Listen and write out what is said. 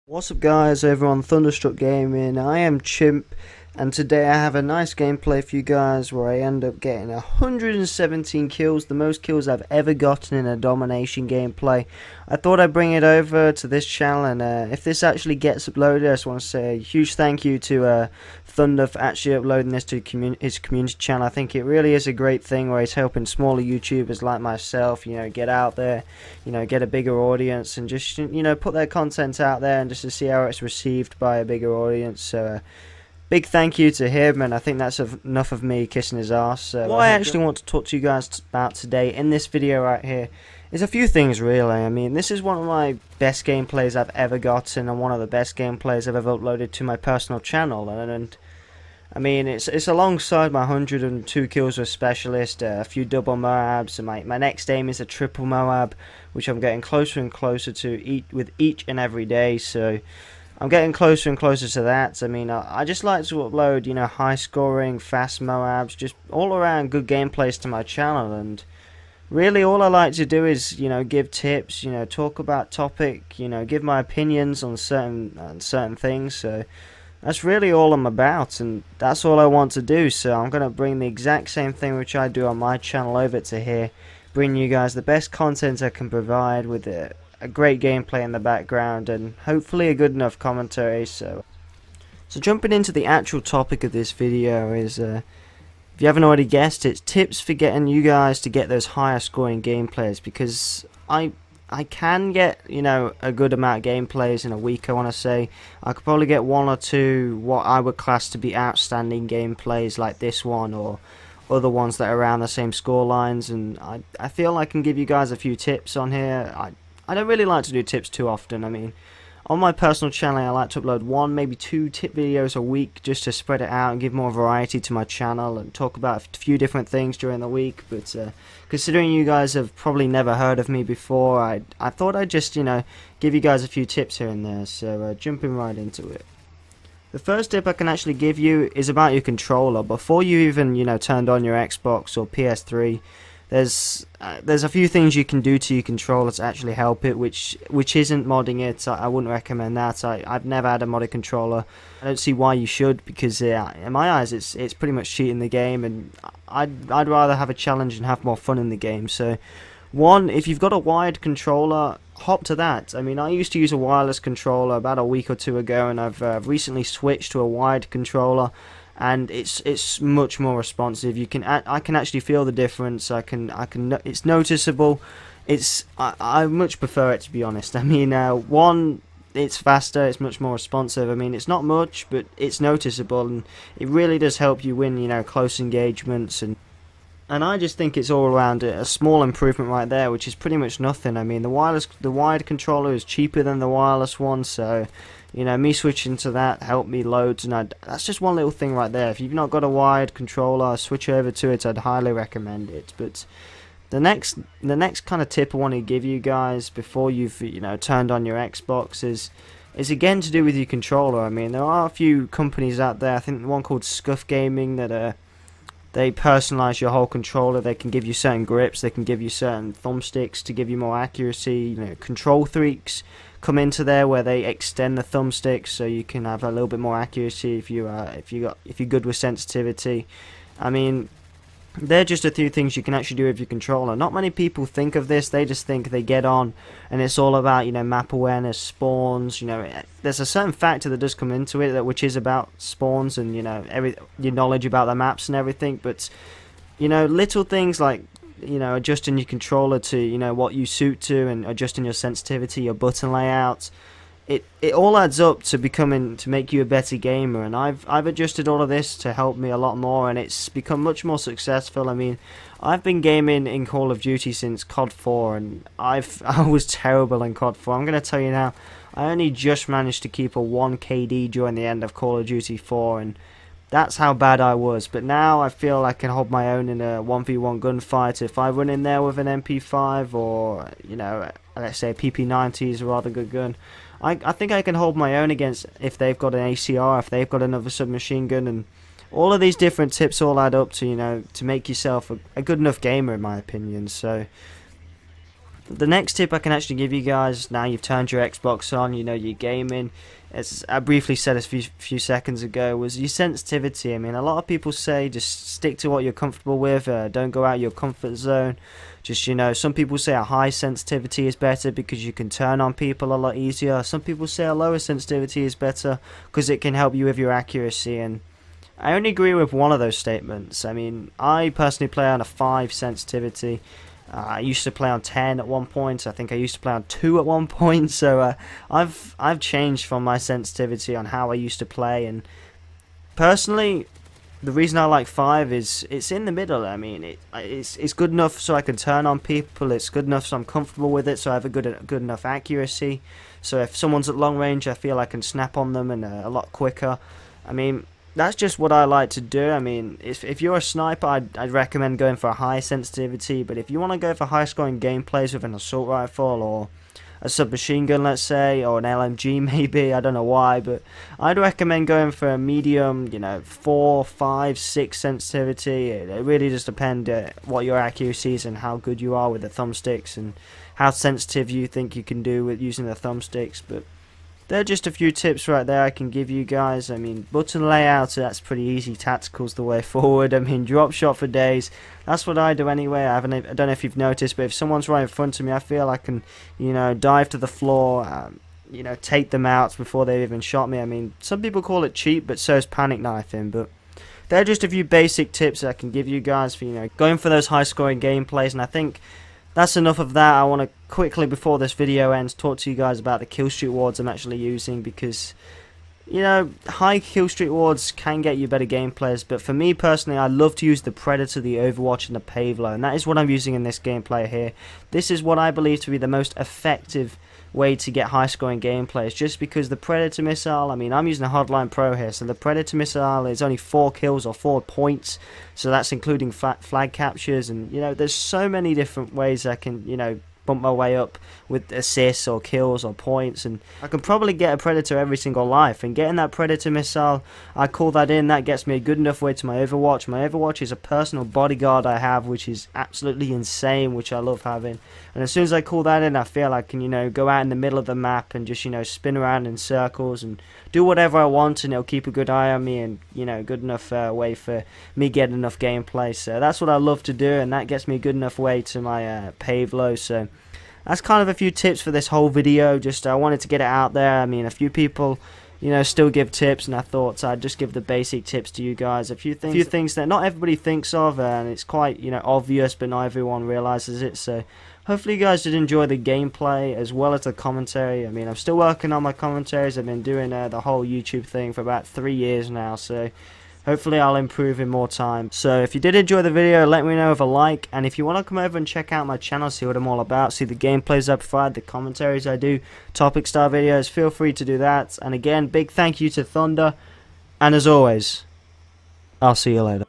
What's up guys, over on ThunderStruckGaming. I am Chimp, and today I have a nice gameplay for you guys where I end up getting 117 kills, the most kills I've ever gotten in a Domination gameplay. I thought I'd bring it over to this channel, and if this actually gets uploaded, I just want to say a huge thank you to Thunder for actually uploading this to his community channel. I think it really is a great thing where he's helping smaller YouTubers like myself, get out there, get a bigger audience, and just, put their content out there and just to see how it's received by a bigger audience. So, big thank you to him, and I think that's enough of me kissing his ass. What I actually want to talk to you guys about today in this video right here is a few things really. I mean, this is one of my best gameplays I've ever gotten, and one of the best gameplays I've ever uploaded to my personal channel, and I mean, it's alongside my 102 kills with Specialist, a few double Moabs, and my next aim is a triple Moab, which I'm getting closer and closer to with each and every day, so I'm getting closer and closer to that. I mean, I just like to upload, high scoring, fast Moabs, just all around good gameplays to my channel, and really all I like to do is, give tips, talk about topic, give my opinions on certain things, so that's really all I'm about, and that's all I want to do. So I'm going to bring the exact same thing which I do on my channel over to here, bring you guys the best content I can provide with a great gameplay in the background and hopefully a good enough commentary. So jumping into the actual topic of this video is, if you haven't already guessed, it's tips for getting you guys to get those higher scoring gameplays, because I can get, a good amount of gameplays in a week. I want to say I could probably get one or two what I would class to be outstanding gameplays like this one, or other ones that are around the same score lines, and I feel I can give you guys a few tips on here. I don't really like to do tips too often. I mean, on my personal channel I like to upload one, maybe two tip videos a week, just to spread it out and give more variety to my channel and talk about a few different things during the week. But considering you guys have probably never heard of me before, I thought I'd just, give you guys a few tips here and there. So jumping right into it. The first tip I can actually give you is about your controller. Before you even, turned on your Xbox or PS3, there's a few things you can do to your controller to actually help it, which isn't modding it. I wouldn't recommend that. I've never had a modded controller. I don't see why you should, because in my eyes it's pretty much cheating the game, and I'd rather have a challenge and have more fun in the game. So one, if you've got a wired controller, hop to that. I mean, I used to use a wireless controller about a week or two ago, and I've recently switched to a wired controller, and it's much more responsive. I can actually feel the difference. It's noticeable. I much prefer it, to be honest. I mean, one, it's faster, it's much more responsive. I mean, it's not much, but it's noticeable, and it really does help you win, close engagements, and I just think it's all around a small improvement right there, which is pretty much nothing. I mean, the wired controller is cheaper than the wireless one, so me switching to that helped me loads, and that's just one little thing right there. If you've not got a wired controller, switch over to it. I'd highly recommend it. But the next kind of tip I want to give you guys before you've turned on your Xbox is again to do with your controller. I mean, there are a few companies out there. I think one called ChimpGames that they personalize your whole controller. They can give you certain grips, they can give you certain thumbsticks to give you more accuracy. Control Freaks come into there where they extend the thumbsticks so you can have a little bit more accuracy if you're good with sensitivity. I mean, they're just a few things you can actually do with your controller. Not many people think of this. They just think they get on and it's all about map awareness, spawns. There's a certain factor that does come into it, which is about spawns and your knowledge about the maps and everything. But little things like adjusting your controller to what you suit to, and adjusting your sensitivity, your button layout. It all adds up to make you a better gamer, and I've adjusted all of this to help me a lot more, and it's become much more successful. I mean, I've been gaming in Call of Duty since COD 4, and I was terrible in COD 4. I'm going to tell you now, I only just managed to keep a 1 KD during the end of Call of Duty 4, and that's how bad I was. But now I feel I can hold my own in a 1v1 gunfight. If I run in there with an MP5 or let's say a PP90 is a rather good gun, I think I can hold my own against if they've got an ACR, if they've got another submachine gun, and all of these different tips all add up to to make yourself a good enough gamer, in my opinion. So The next tip I can actually give you guys, now you've turned your Xbox on, you know you're gaming, as I briefly said a few seconds ago, was your sensitivity. I mean, a lot of people say just stick to what you're comfortable with, don't go out of your comfort zone. Just, you know, some people say a high sensitivity is better because you can turn on people a lot easier. Some people say a lower sensitivity is better because it can help you with your accuracy, and I only agree with one of those statements. I mean, I personally play on a 5 sensitivity. I used to play on 10 at one point. I think I used to play on 2 at one point. So I've changed from my sensitivity on how I used to play. And personally, the reason I like 5 is it's in the middle. I mean, it's good enough so I can turn on people. It's good enough so I'm comfortable with it. So I have a good enough accuracy. So if someone's at long range, I feel I can snap on them and a lot quicker. I mean, that's just what I like to do. I mean, if you're a sniper, I'd recommend going for a high sensitivity. But if you want to go for high scoring gameplays with an assault rifle or a submachine gun, let's say, or an LMG maybe, I don't know why, but I'd recommend going for a medium, you know, 4, 5, 6 sensitivity. It really just depends what your accuracy is and how good you are with the thumbsticks and how sensitive you think you can do with using the thumbsticks. But they're just a few tips right there I can give you guys. I mean, button layout, that's pretty easy. Tactical's the way forward. I mean, drop shot for days. That's what I do anyway. I don't know if you've noticed, but if someone's right in front of me, I feel I can, you know, dive to the floor, you know, take them out before they've even shot me. I mean, some people call it cheap, but so is panic knifing. But they're just a few basic tips I can give you guys for, you know, going for those high scoring gameplays. And I think that's enough of that. I want to quickly, before this video ends, talk to you guys about the kill streak wards I'm actually using, because, you know, high kill streak wards can get you better gameplays, but for me personally, I love to use the Predator, the Overwatch, and the Pavlo, and that is what I'm using in this gameplay here. This is what I believe to be the most effective way to get high scoring gameplays, just because the Predator missile, I mean, I'm using a Hardline Pro here, so the Predator missile is only 4 kills or 4 points, so that's including flag captures, and, you know, there's so many different ways I can, you know, bump my way up with assists or kills or points, and I can probably get a Predator every single life. And getting that Predator missile, I call that in, that gets me a good enough way to my Overwatch. My Overwatch is a personal bodyguard I have, which is absolutely insane, which I love having. And as soon as I call that in, I feel I can, you know, go out in the middle of the map and just, you know, spin around in circles and do whatever I want, and it'll keep a good eye on me, and, you know, good enough way for me getting enough gameplay. So that's what I love to do, and that gets me a good enough way to my Pavlo. So that's kind of a few tips for this whole video. Just I wanted to get it out there. I mean, a few people, you know, still give tips, and I thought I'd just give the basic tips to you guys. A few things that not everybody thinks of, and it's quite, you know, obvious, but not everyone realizes it. So hopefully you guys did enjoy the gameplay as well as the commentary. I mean, I'm still working on my commentaries. I've been doing the whole YouTube thing for about 3 years now, so hopefully I'll improve in more time. So if you did enjoy the video, let me know with a like, and if you want to come over and check out my channel, see what I'm all about, see the gameplays I provide, the commentaries I do, topic style videos, feel free to do that. And again, big thank you to Thunder, and as always, I'll see you later.